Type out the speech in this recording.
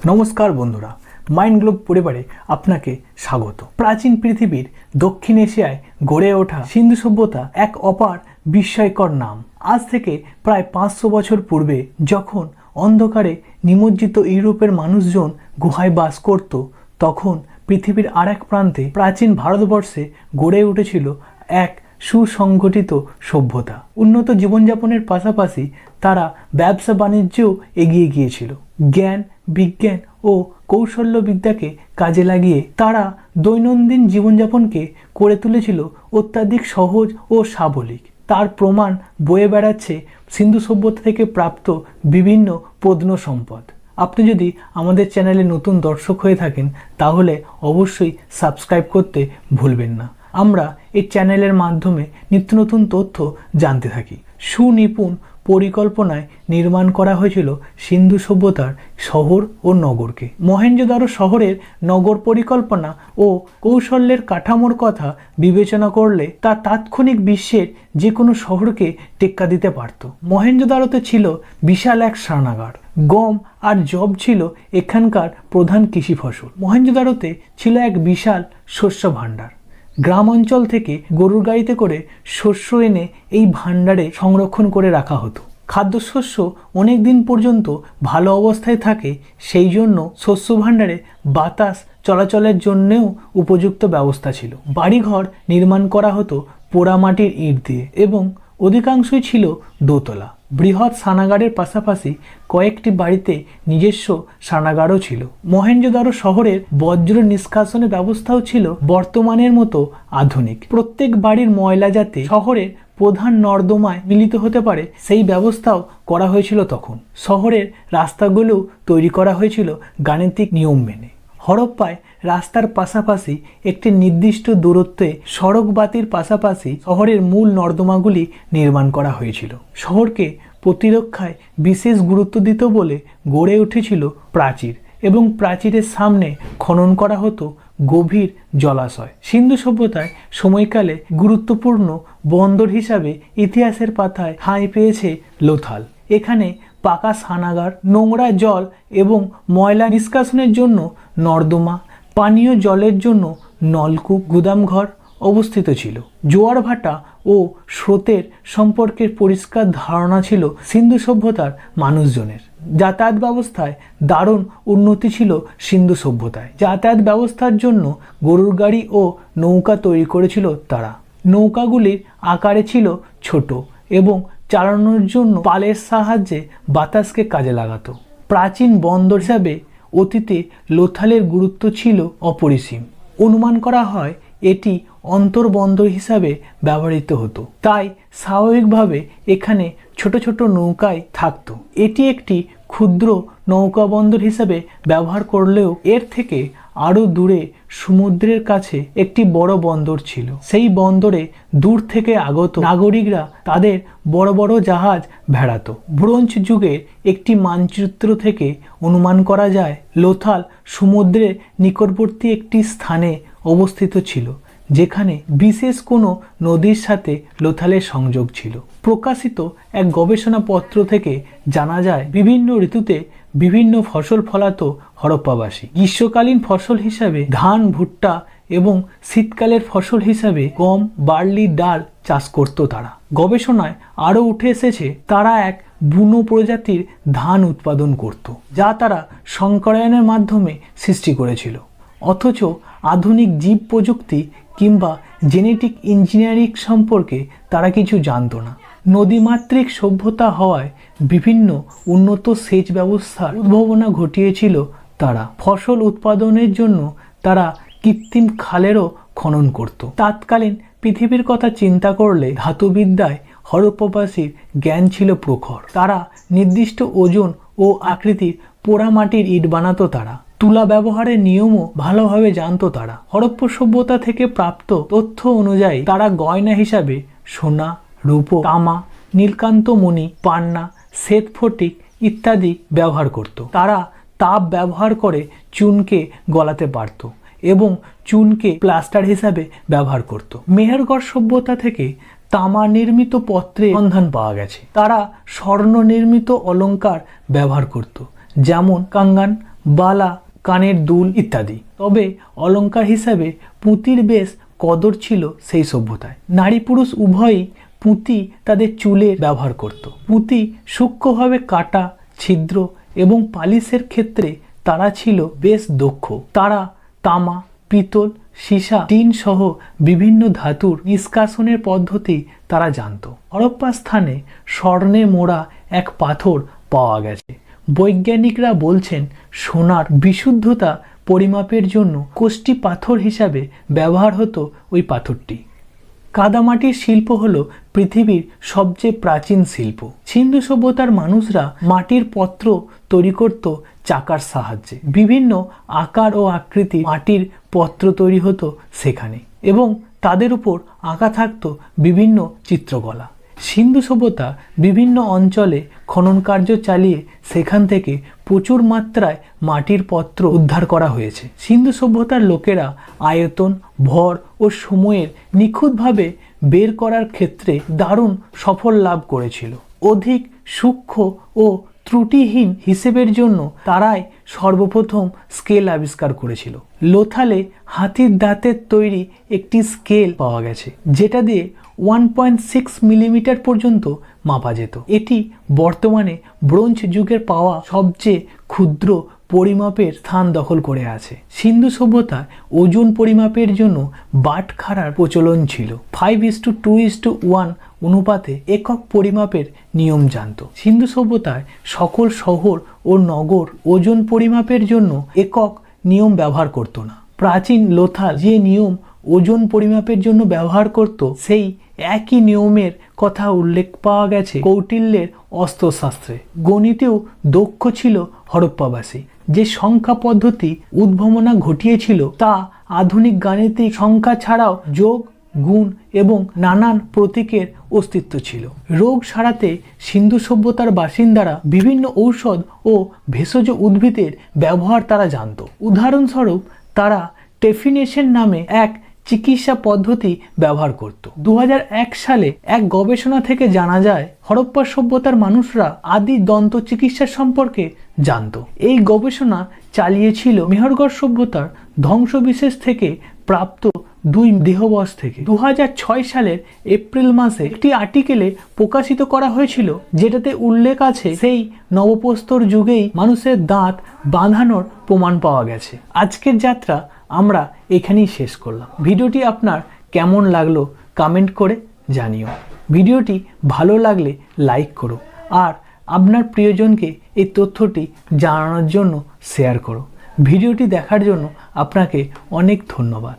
নমস্কার বন্ধুরা, mind globe পরিবারে আপনাকে স্বাগত। প্রাচীন পৃথিবীর দক্ষিণ এশিয়ায় গড়ে ওঠা সিন্ধু সভ্যতা এক অপার বিস্ময়কর নাম। আজ থেকে প্রায় 500 বছর পূর্বে যখন অন্ধকারে নিমজ্জিত ইউরোপের মানুষজন গুহায় বাস করত, তখন পৃথিবীর আর এক প্রান্তে প্রাচীন ভারতবর্ষে গড়ে উঠেছিল এক সুসংগঠিত সভ্যতা। উন্নত জীবনযাপনের পাশাপাশি তারা ব্যবসা বাণিজ্যেও এগিয়ে গিয়েছিল। জ্ঞান, বিজ্ঞান ও কৌশল্যবিদ্যাকে কাজে লাগিয়ে তারা দৈনন্দিন জীবনযাপনকে করে তুলেছিল অত্যাধিক সহজ ও সাবলীল। তার প্রমাণ বয়ে বেড়াচ্ছে সিন্ধু সভ্যতা থেকে প্রাপ্ত বিভিন্ন প্রত্নসম্পদ। আপনি যদি আমাদের চ্যানেলে নতুন দর্শক হয়ে থাকেন তাহলে অবশ্যই সাবস্ক্রাইব করতে ভুলবেন না। আমরা এই চ্যানেলের মাধ্যমে নিত্য নতুন তথ্য জানতে থাকি। সুনিপুণ পরিকল্পনায় নির্মাণ করা হয়েছিল সিন্ধু সভ্যতার শহর ও নগরকে। মহেঞ্জোদারো শহরের নগর পরিকল্পনা ও কৌশলের কাঠামোর কথা বিবেচনা করলে তা তাৎক্ষণিক বিশ্বের যে কোনো শহরকে টেক্কা দিতে পারত। মহেঞ্জোদারোতে ছিল বিশাল এক স্নানাগার। গম আর যব ছিল এখানকার প্রধান কৃষি ফসল। মহেঞ্জোদারোতে ছিল এক বিশাল শস্য ভাণ্ডার। গ্রাম অঞ্চল থেকে গরুর গাড়িতে করে শস্য এনে এই ভাণ্ডারে সংরক্ষণ করে রাখা হতো। খাদ্যশস্য অনেক দিন পর্যন্ত ভালো অবস্থায় থাকে, সেই জন্য শস্য ভাণ্ডারে বাতাস চলাচলের জন্যেও উপযুক্ত ব্যবস্থা ছিল। বাড়িঘর নির্মাণ করা হতো পোড়ামাটির ইট দিয়ে এবং অধিকাংশই ছিল দোতলা। বৃহৎ স্নানাগারের পাশাপাশি কয়েকটি বাড়িতে নিজস্ব স্নানাগারও ছিল। মহেঞ্জোদারো শহরের বজ্র নিষ্কাশনের ব্যবস্থাও ছিল বর্তমানের মতো আধুনিক। প্রত্যেক বাড়ির ময়লা যাতে শহরের প্রধান নর্দমায় মিলিত হতে পারে সেই ব্যবস্থাও করা হয়েছিল তখন। শহরের রাস্তাগুলো তৈরি করা হয়েছিল গাণিতিক নিয়ম মেনে। হরপ্পায় রাস্তার পাশাপাশি একটি নির্দিষ্ট দূরত্বে সড়ক বাতির পাশাপাশি শহরের মূল নর্দমাগুলি নির্মাণ করা হয়েছিল। শহরকে প্রতিরক্ষায় বিশেষ গুরুত্ব দিত বলে গড়ে উঠেছিল প্রাচীর এবং প্রাচীরের সামনে খনন করা হতো গভীর জলাশয়। সিন্ধু সভ্যতায় সময়কালে গুরুত্বপূর্ণ বন্দর হিসাবে ইতিহাসের পাতায় ঠাঁই পেয়েছে লোথাল। এখানে পাকা স্নানাগার, নোংরা জল এবং ময়লা নিষ্কাশনের জন্য নর্দমা, পানীয় জলের জন্য নলকূপ, গুদামঘর অবস্থিত ছিল। জোয়ার ভাটা ও স্রোতের সম্পর্কে পরিষ্কার ধারণা ছিল সিন্ধু সভ্যতার মানুষজনের। যাতায়াত ব্যবস্থায় দারুণ উন্নতি ছিল সিন্ধু সভ্যতায়। যাতায়াত ব্যবস্থার জন্য গরুর গাড়ি ও নৌকা তৈরি করেছিল তারা। নৌকাগুলির আকারে ছিল ছোট এবং চালানোর জন্য পালের সাহায্যে বাতাসকে কাজে লাগাতো। প্রাচীন বন্দর হিসাবে অতীতে লোথালের গুরুত্ব ছিল অপরিসীম। অনুমান করা হয় এটি অন্তর্বন্দর হিসাবে ব্যবহৃত হতো, তাই স্বাভাবিকভাবে এখানে ছোট ছোট নৌকায় থাকতো। এটি একটি ক্ষুদ্র নৌকা বন্দর হিসাবে ব্যবহার করলেও এর থেকে আরও দূরে সমুদ্রের কাছে একটি বড় বন্দর ছিল। সেই বন্দরে দূর থেকে আগত নাগরিকরা তাদের বড় বড় জাহাজ ভেড়াতো। ব্রোঞ্জ যুগের একটি মানচিত্র থেকে অনুমান করা যায় লোথাল সমুদ্রের নিকটবর্তী একটি স্থানে অবস্থিত ছিল, যেখানে বিশেষ কোনো নদীর সাথে লোথালের সংযোগ ছিল। প্রকাশিত এক গবেষণাপত্র থেকে জানা যায় বিভিন্ন ঋতুতে বিভিন্ন ফসল ফলাতো হরপ্পাবাসী। গ্রীষ্মকালীন ফসল হিসাবে ধান, ভুট্টা এবং শীতকালের ফসল হিসাবে গম, বার্লি, ডাল চাষ করত তারা। গবেষণায় আরও উঠে এসেছে তারা এক বুনো প্রজাতির ধান উৎপাদন করত, যা তারা সংকরায়নের মাধ্যমে সৃষ্টি করেছিল। অথচ আধুনিক জীব প্রযুক্তি কিংবা জেনেটিক ইঞ্জিনিয়ারিং সম্পর্কে তারা কিছু জানতো না। নদীমাতৃক সভ্যতা হওয়ায় বিভিন্ন উন্নত সেচ ব্যবস্থার উদ্ভাবনা ঘটিয়েছিল তারা। ফসল উৎপাদনের জন্য তারা কৃত্রিম খালেরও খনন করত। তৎকালীন পৃথিবীর কথা চিন্তা করলে ধাতুবিদ্যায় হরপ্পাবাসীর জ্ঞান ছিল প্রখর। তারা নির্দিষ্ট ওজন ও আকৃতির পোড়ামাটির ইট বানাতো তারা। তুলা ব্যবহারের নিয়মও ভালোভাবে জানতো তারা। হরপ্পা সভ্যতা থেকে প্রাপ্ত তথ্য অনুযায়ী তারা গয়না হিসাবে সোনা, রূপো, তামা, নীলকান্ত মণি, পান্না, শ্বেতফটিক ইত্যাদি ব্যবহার করত। তারা তাপ ব্যবহার করে চুনকে গলাতে পারত এবং চুনকে প্লাস্টার হিসাবে ব্যবহার করত। মেহেরগড় সভ্যতা থেকে তামা নির্মিত পত্রের সন্ধান পাওয়া গেছে। তারা স্বর্ণ নির্মিত অলঙ্কার ব্যবহার করত, যেমন কাঙ্গান, বালা, কানের দুল ইত্যাদি। তবে অলংকার হিসাবে পুঁতির বেশ কদর ছিল সেই সভ্যতায়। নারী পুরুষ উভয়ই পুঁতি তাদের চুলে ব্যবহার করত। পুঁতি সূক্ষ্মভাবে কাটা, ছিদ্র এবং পালিশের ক্ষেত্রে তারা ছিল বেশ দক্ষ। তারা তামা, পিতল, সীসা, টিন সহ বিভিন্ন ধাতুর নিষ্কাশনের পদ্ধতি তারা জানত। হরপ্পা স্থানে স্বর্ণে মোড়া এক পাথর পাওয়া গেছে। বৈজ্ঞানিকরা বলছেন সোনার বিশুদ্ধতা পরিমাপের জন্য কোষ্টি পাথর হিসাবে ব্যবহার হতো ওই পাথরটি। কাদামাটির শিল্প হলো পৃথিবীর সবচেয়ে প্রাচীন শিল্প। সিন্ধু সভ্যতার মানুষরা মাটির পত্র তৈরি করত চাকার সাহায্যে। বিভিন্ন আকার ও আকৃতি মাটির পত্র তৈরি হতো সেখানে এবং তাদের উপর আঁকা থাকতো বিভিন্ন চিত্রকলা। সিন্ধু সভ্যতা বিভিন্ন অঞ্চলে খনন কার্য চালিয়ে সেখান থেকে প্রচুর মাত্রায় মাটির পত্র উদ্ধার করা হয়েছে। সিন্ধু সভ্যতার লোকেরা আয়তন, ভর ও সময়ের নিখুঁতভাবে বের করার ক্ষেত্রে দারুণ সফল লাভ করেছিল। অধিক সূক্ষ্ম ও ত্রুটিহীন হিসেবের জন্য তারাই সর্বপ্রথম স্কেল আবিষ্কার করেছিল। লোথালে হাতির দাঁতের তৈরি একটি স্কেল পাওয়া গেছে, যেটা দিয়ে 1.6 মিলিমিটার পর্যন্ত মাপা যেত। এটি বর্তমানে ব্রোঞ্জ যুগের পাওয়া সবচেয়ে ক্ষুদ্র পরিমাপের স্থান দখল করে আছে। সিন্ধু সভ্যতায় ওজন পরিমাপের জন্য বাটখারার প্রচলন ছিল। 5:2:1 অনুপাতে একক পরিমাপের নিয়ম জানত। সিন্ধু সভ্যতায় সকল শহর ও নগর ওজন পরিমাপের জন্য একক নিয়ম ব্যবহার করত না। প্রাচীন লোথাল যে নিয়ম ওজন পরিমাপের জন্য ব্যবহার করত, সেই একই নিয়মের কথা উল্লেখ পাওয়া গেছে কৌটিল্যের অস্ত্রশাস্ত্রে। গণিতেও দক্ষ ছিল হরপ্পাবাসী। যে সংখ্যা পদ্ধতি উদ্ভাবনা ঘটিয়েছিল তা আধুনিক গাণিতিক সংখ্যা ছাড়াও যোগ, গুণ এবং নানান প্রতীকের অস্তিত্ব ছিল। রোগ সারাতে সিন্ধু সভ্যতার বাসিন্দারা বিভিন্ন ঔষধ ও ভেষজ উদ্ভিদের ব্যবহার তারা জানত। উদাহরণস্বরূপ তারা টেফিনেশন নামে এক চিকিৎসা পদ্ধতি ব্যবহার করত। 2001 সালে এক গবেষণা থেকে জানা যায় হরপ্পা সভ্যতার মানুষরা আদি দন্ত চিকিৎসা সম্পর্কে জানত। এই গবেষণা চালিয়েছিল মেহেরগড় সভ্যতার ধ্বংসবিশেষ থেকে প্রাপ্ত 2 দেহবশ থেকে। 2006 সালের এপ্রিল মাসে একটি আর্টিকেলে প্রকাশিত করা হয়েছিল, যেটাতে উল্লেখ আছে সেই নবপ্রস্তর যুগেই মানুষের দাঁত বাঁধানোর প্রমাণ পাওয়া গেছে। আজকের যাত্রা আমরা এখানেই শেষ করলাম। ভিডিওটি আপনার কেমন লাগলো কমেন্ট করে জানিও। ভিডিওটি ভালো লাগলে লাইক করো আর আপনার প্রিয়জনকে এই তথ্যটি জানানোর জন্য শেয়ার করো। ভিডিওটি দেখার জন্য আপনাকে অনেক ধন্যবাদ।